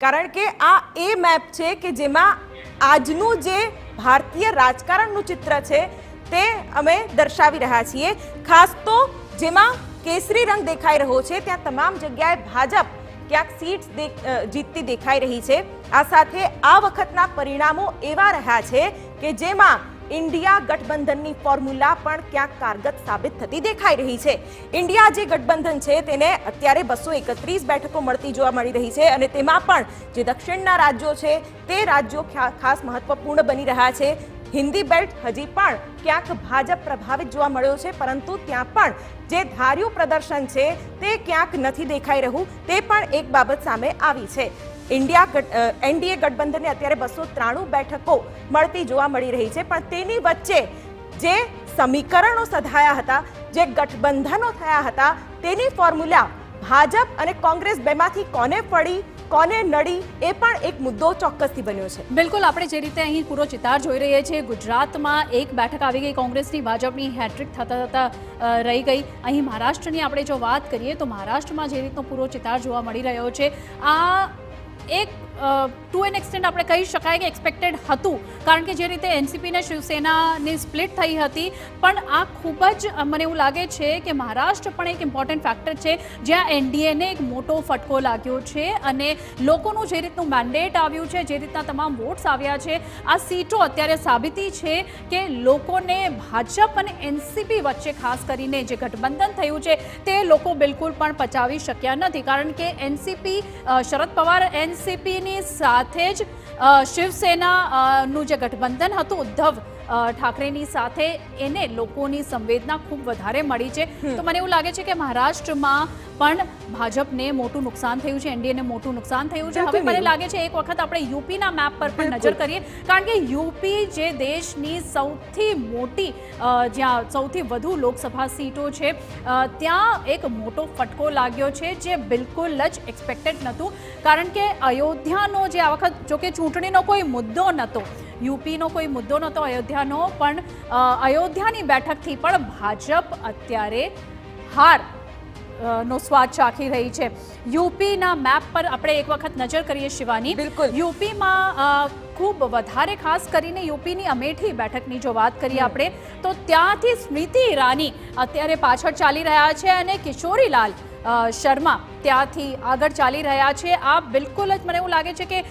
કારણ કે આ એ મેપ છે કે જેમાં આજનું જે ભારતીય રાજકારણનું ચિત્ર છે તે અમે દર્શાવી રહ્યા છીએ। ખાસ તો જેમાં કેસરી રંગ દેખાઈ રહ્યો છે ત્યાં તમામ જગ્યાએ ભાજપ ક્યાંક સીટ જીતતી દેખાઈ રહી છે। આ સાથે આ વખતના પરિણામો એવા રહ્યા છે કે જેમાં इंडिया गठबंधन फॉर्म्युला पण क्यांक कारगर साबित थती देखाई रही है। इंडिया जे गठबंधन है तेने अत्यारे 231 बैठकों मळती जोवा मळी रही है अने तेमां पण जे दक्षिणना राज्यों है ते राज्यों खास महत्वपूर्ण बनी रह्या छे। हिंदी बेल्ट हजी पण क्यांक भाजप प्रभावित जोवा मळ्यो छे, परंतु त्यां पण जे धार्યું प्रदर्शन है ते क्यांक नथी देखाई रह्युं ते पण एक बाबत सामे आवी छे। एनडीए गठबंधन ने अत्यारे 293 बैठकों मळती जोवा मळी रही है, पण तेनी वच्चे जे समीकरणों सधाया हता, जे गठबंधनों थया हता, तेनी फॉर्म्युला भाजप अने कांग्रेस बेमांथी कोने पड़ी कोने नड़ी ए पण एक मुद्दो ચોક્કસથી બન્યો છે। બિલકુલ, આપણે જે રીતે અહીં પૂરો ચિતાર જોઈ રહ્યા છીએ, ગુજરાતમાં એક બેઠક આવી ગઈ કોંગ્રેસની, ભાજપની હેટ્રિક થતા રહી ગઈ। અહીં મહારાષ્ટ્રની આપણે જો વાત કરીએ તો મહારાષ્ટ્રમાં જે રીતનો પૂરો ચિતાર જોવા મળી રહ્યો છે આ એક ટુ એન એક્સટેન્ટ આપણે કહી શકાય કે એક્સપેક્ટેડ હતું, કારણ કે જે રીતે એનસીપી ને શિવસેનાની સ્પ્લિટ થઈ હતી, પણ આ ખૂબ જ મને એવું લાગે છે કે મહારાષ્ટ્ર પણ એક ઇમ્પોર્ટન્ટ ફેક્ટર છે જ્યાં એનડીએને એક મોટો ફટકો લાગ્યો છે અને લોકોનું જે રીતનું મેન્ડેટ આવ્યું છે, જે રીતના તમામ વોટ્સ આવ્યા છે, આ સીટો અત્યારે સાબિતી છે કે લોકોને ભાજપ અને એનસીપી વચ્ચે ખાસ કરીને જે ગઠબંધન થયું છે તે લોકો બિલકુલ પણ પચાવી શક્યા નથી, કારણ કે એનસીપી શરદ પવાર એનસીપી સાથે જ શિવસેનાનું જે ગઠબંધન હતું ઉદ્ધવ ઠાકરેની સાથે એને લોકોની સંવેદના ખૂબ વધારે મળી છે। તો મને એવું લાગે છે કે મહારાષ્ટ્રમાં પણ ભાજપને મોટું નુકસાન થયું છે, એનડીએને મોટું નુકસાન થયું છે। હવે મને લાગે છે એક વખત આપણે યુપીના મેપ પર પણ નજર કરીએ, કારણ કે યુપી જે દેશની સૌથી મોટી જ્યાં સૌથી વધુ લોકસભા સીટો છે ત્યાં એક મોટો ફટકો લાગ્યો છે જે બિલકુલ જ એક્સપેક્ટેડ નહોતું, કારણ કે અયોધ્યાનો જે આ વખત જોકે ચૂંટણીનો કોઈ મુદ્દો નહોતો, યુપીનો કોઈ મુદ્દો નહોતો અયોધ્યાનો, પણ અયોધ્યાની બેઠકથી પણ ભાજપ અત્યારે હાર નો સ્વાદ ચાખી રહી છે। યુપીના મેપ પર આપણે એક વખત નજર કરીએ શિવાની, બિલકુલ યુપીમાં ખૂબ વધારે ખાસ કરીને યુપીની અમેઠી બેઠકની જો વાત કરીએ આપણે તો ત્યાંથી સ્મૃતિ ઈરાની અત્યારે પાછળ ચાલી રહ્યા છે અને કિશોરીલાલ શર્મા ત્યાંથી આગળ ચાલી રહ્યા છે। આ બિલકુલ જ મને એવું લાગે છે કે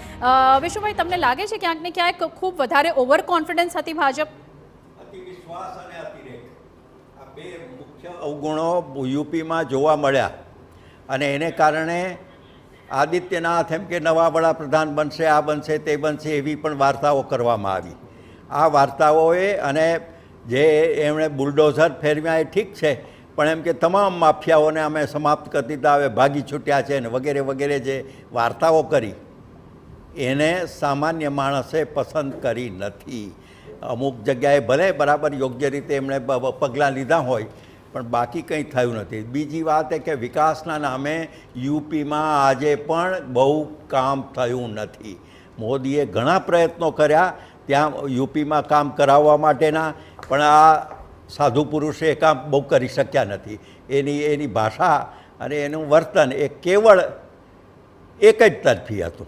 વિશુભાઈ તમને લાગે છે ક્યાંક ને ક્યાંક ખૂબ વધારે ઓવર કોન્ફિડન્સ હતી ભાજપ? અતિવિશ્વાસ અને અતિરેક આ બે મુખ્ય અવગુણો યુપીમાં જોવા મળ્યા અને એને કારણે આદિત્યનાથ એમ કે નવા વડાપ્રધાન બનશે, આ બનશે, તે બનશે એવી પણ વાર્તાઓ કરવામાં આવી। આ વાર્તાઓએ અને જે એમણે બુલડોઝર ફેરવ્યા એ ઠીક છે, પણ એમ કે તમામ માફિયાઓને અમે સમાપ્ત કરી દીધા, હવે ભાગી છૂટ્યા છે ને વગેરે વગેરે જે વાર્તાઓ કરી એને સામાન્ય માણસે પસંદ કરી નથી। અમુક જગ્યાએ ભલે બરાબર યોગ્ય રીતે એમણે પગલાં લીધા હોય પણ બાકી કંઈ થયું નથી। બીજી વાત એ કે વિકાસના નામે યુપીમાં આજે પણ બહુ કામ થયું નથી। મોદીએ ઘણા પ્રયત્નો કર્યા ત્યાં યુપીમાં કામ કરાવવા માટેના, પણ આ સાધુ પુરુષે એ કામ બહુ કરી શક્યા નથી। એની ભાષા અને એનું વર્તન એ કેવળ એક જ તરફી હતું।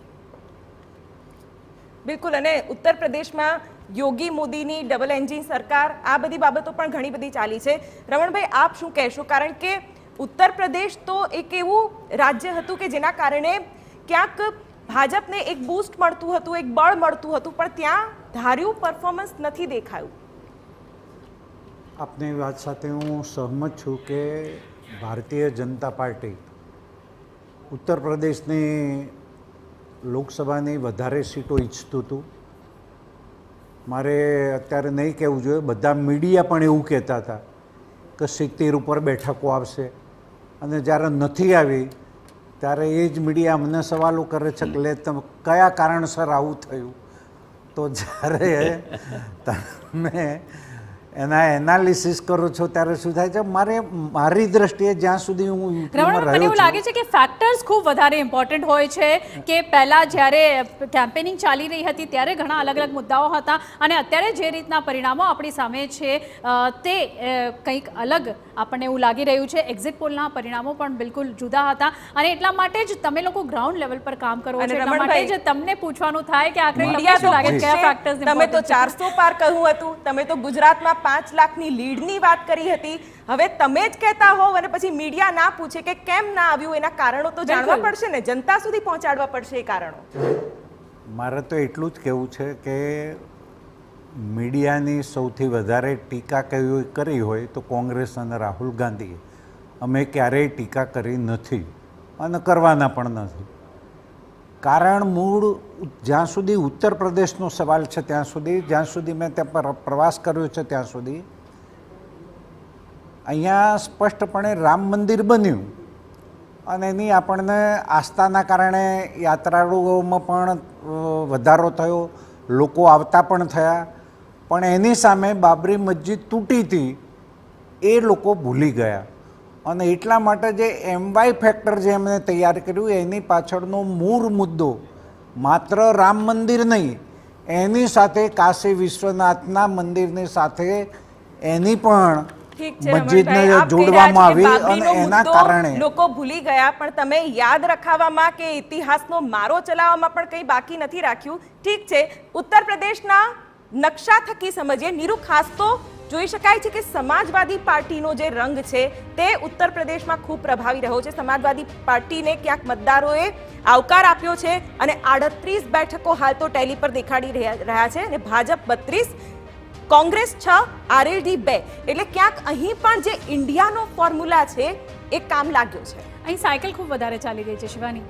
બિલકુલ, અને ઉત્તર પ્રદેશમાં યોગી મોદીની ડબલ એન્જિન સરકાર, આ બધી બાબતો પણ ઘણી બધી ચાલી છે। રમણભાઈ, આપ શું કહેશો? કારણ કે ઉત્તર પ્રદેશ તો એક એવું રાજ્ય હતું કે જેના કારણે ક્યાંક ભાજપને એક બૂસ્ટ મળતું હતું, એક બળ મળતું હતું, પણ ત્યાં ધાર્યું પરફોર્મન્સ નથી દેખાયું। આપની વાત સાથે હું સહમત છું કે ભારતીય જનતા પાર્ટી ઉત્તર પ્રદેશની લોકસભાની વધારે સીટો ઈચ્છતું હતું। મારે અત્યારે નહીં કહેવું જોઈએ, બધા મીડિયા પણ એવું કહેતા હતા કે 70 ઉપર બેઠકો આવશે, અને જ્યારે નથી આવી ત્યારે એ જ મીડિયા અમને સવાલો કરે છે કે તમે કયા કારણસર આવું થયું? તો જ્યારે તમે એના એનાલિસિસ કરું છું ત્યારે શું થાય છે, મારી દ્રષ્ટિએ જ્યાં સુધી હું યુપીમાં રમણ, મને રહ્યો એવું છું, લાગે છે કે ફેક્ટર્સ ખૂબ વધારે ઇમ્પોર્ટન્ટ હોય છે કે પહેલાં જ્યારે કેમ્પેનિંગ ચાલી રહી હતી ત્યારે ઘણા અલગ અલગ મુદ્દાઓ હતા અને અત્યારે જે રીતના પરિણામો આપણી સામે છે તે કંઈક અલગ આપણને એવું લાગી રહ્યું છે. એક્ઝિટ પોલના પરિણામો પણ બિલકુલ જુદા હતા અને એટલા માટે જ તમે લોકો ગ્રાઉન્ડ લેવલ પર કામ કરો છો, અને એટલા માટે રમણભાઈ, જ તમને પૂછવાનું થાય કે આખરે તમને મીડિયા શું તો લાગે છે કયા પૂછશે, ફેક્ટર્સ તમે તો 400 પાર કહ્યું હતું, તમે તો ગુજરાતમાં 5 લાખની લીડની વાત કરી હતી. હવે તમે જ કહેતા હોવ અને પછી મીડિયા ના પૂછે કે કેમ ના આવ્યું, એના કારણો તો જાણવા બિલકુલ. પડશે ને, જનતા સુધી પહોંચાડવા પડશે એ કારણો. મારે તો એટલું જ કહેવું છે કે મીડિયાની સૌથી વધારે ટીકા કરી હોય તો કોંગ્રેસ અને રાહુલ ગાંધીએ. અમે ક્યારેય ટીકા કરી નથી અને કરવાના પણ નથી. કારણ મૂળ જ્યાં સુધી ઉત્તર પ્રદેશનો સવાલ છે ત્યાં સુધી, જ્યાં સુધી મેં ત્યાં પર પ્રવાસ કર્યો છે ત્યાં સુધી, અહીંયા સ્પષ્ટપણે રામ મંદિર બન્યું અને એની આપણને આસ્થાના કારણે યાત્રાળુઓમાં પણ વધારો થયો, લોકો આવતા પણ થયા, પણ એની સામે બાબરી મસ્જિદ તૂટી હતી એ લોકો ભૂલી ગયા. અને એટલા માટે જે MY ફેક્ટર જે એમણે તૈયાર કર્યું એની પાછળનો મૂળ મુદ્દો માત્ર રામ મંદિર નહીં, એની સાથે કાશી વિશ્વનાથના મંદિરની સાથે એની પણ ઠીક છે મસ્જિદને રમણભાઈ, આપ કહી જોડવામાં રહ્યા છો કે આવી અને બાબરીનો એના મુદ્દો કારણે લોકો ભૂલી ગયા, પણ તમે યાદ રખાવવામાં કે ઇતિહાસનો મારો ચલાવવામાં પણ કંઈ બાકી નથી રાખ્યું. ઠીક છે, ઉત્તર પ્રદેશના નકશા થકી સમજીએ. નીરુ, ખાસ તો જોઈ શકાય છે કે સમાજવાદી પાર્ટીનો જે રંગ છે તે ઉત્તર પ્રદેશમાં ખૂબ પ્રભાવી રહ્યો છે. સમાજવાદી પાર્ટીને ક્યાંક મતદારોએ આવકાર આપ્યો છે અને 38 બેઠકો હાલ તો ટેલી પર દેખાડી રહ્યા છે અને ભાજપ 32, કોંગ્રેસ 6, RLD 2. એટલે ક્યાંક અહીં પણ જે ઇન્ડિયાનો ફોર્મ્યુલા છે એ કામ લાગ્યો છે. અહીં સાયકલ ખૂબ વધારે ચાલી રહી છે શિવાની.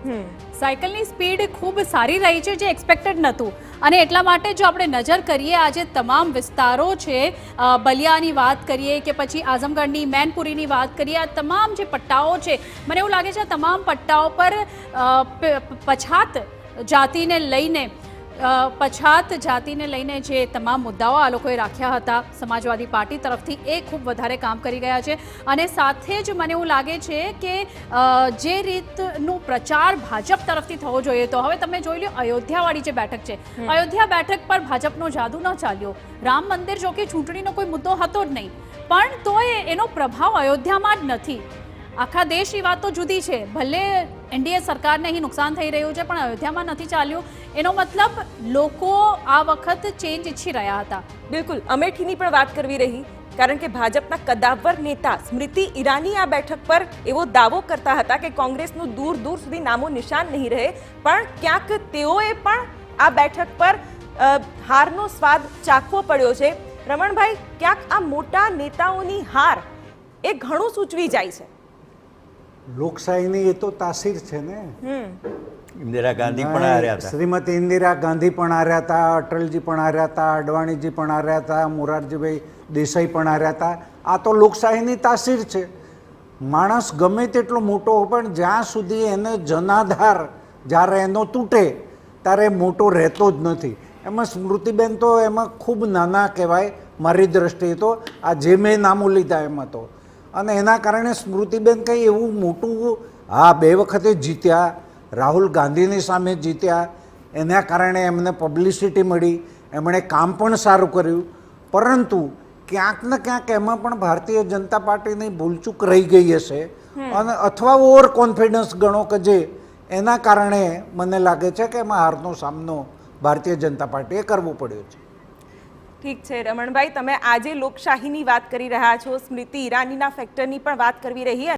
સાયકલની સ્પીડ ખૂબ સારી રહી છે, જે એક્સપેક્ટેડ નહોતું. અને એટલા માટે જો આપણે નજર કરીએ આજે તમામ વિસ્તારો છે, બલિયાની વાત કરીએ કે પછી આઝમગઢની, મેનપુરીની વાત કરીએ, આ તમામ જે પટ્ટાઓ છે, મને એવું લાગે છે આ તમામ પટ્ટાઓ પર પછાત જાતિને લઈને જે તમામ મુદ્દાઓ આ લોકોએ રાખ્યા હતા સમાજવાદી પાર્ટી તરફથી, એ ખૂબ વધારે કામ કરી ગયા છે. અને સાથે જ મને એવું લાગે છે કે જે રીતનું પ્રચાર ભાજપ તરફથી થવો જોઈએ, તો હવે તમે જોઈ લો અયોધ્યાવાળી જે બેઠક છે, અયોધ્યા બેઠક પર ભાજપનો જાદુ ન ચાલ્યો. રામ મંદિર જો કે ચૂંટણીનો કોઈ મુદ્દો હતો જ નહીં, પણ તોય એનો પ્રભાવ અયોધ્યામાં જ નથી. આખા દેશની વાત તો જુદી છે, ભલે NDA સરકારને અહીં નુકસાન થઈ રહ્યું છે પણ અયોધ્યામાં નથી ચાલ્યું. એનો મતલબ લોકો આ વખત ચેન્જ ઈચ્છી રહ્યા હતા. બિલકુલ, અમેઠીની પણ વાત કરવી રહી, કારણ કે ભાજપના કદાવર નેતા સ્મૃતિ ઈરાની આ બેઠક પર એવો દાવો કરતા હતા કે કોંગ્રેસનું દૂર દૂર સુધી નામો નિશાન નહીં રહે, પણ ક્યાંક તેઓએ પણ આ બેઠક પર હારનો સ્વાદ ચાખવો પડ્યો છે. રમણભાઈ, ક્યાંક આ મોટા નેતાઓની હાર એ ઘણું સૂચવી જાય છે. લોકશાહીની એ તો તાસીર છે ને. ઇન્દિરા ગાંધી પણ હાર્યા હતા, શ્રીમતી ઇન્દિરા ગાંધી પણ હાર્યા હતા, અટલજી પણ હાર્યા હતા, અડવાણીજી પણ હાર્યા હતા, મોરારજીભાઈ દેસાઈ પણ હાર્યા હતા. આ તો લોકશાહીની તાસીર છે. માણસ ગમે તેટલો મોટો હોય પણ જ્યાં સુધી એને જનાધાર જ્યારે એનો તૂટે ત્યારે મોટો રહેતો જ નથી. એમાં સ્મૃતિબેન તો એમાં ખૂબ નાના કહેવાય મારી દ્રષ્ટિએ તો. આ જે મેં નામો લીધા એમાં તો, અને એના કારણે સ્મૃતિબેન કંઈ એવું મોટું, હા 2 વખતે જીત્યા, રાહુલ ગાંધીની સામે જીત્યા, એના કારણે એમને પબ્લિસિટી મળી, એમણે કામ પણ સારું કર્યું, પરંતુ ક્યાંક ને ક્યાંક એમાં પણ ભારતીય જનતા પાર્ટીની ભૂલચૂક રહી ગઈ હશે અને અથવા ઓવર કોન્ફિડન્સ ગણો કે જે એના કારણે મને લાગે છે કે એમાં હારનો સામનો ભારતીય જનતા પાર્ટીએ કરવો પડ્યો છે. ઠીક છે રમણભાઈ, તમે આજે લોકશાહીની વાત કરી રહ્યા છો, સ્મૃતિ ઈરાનીના ફેક્ટરની પણ વાત કરવી રહી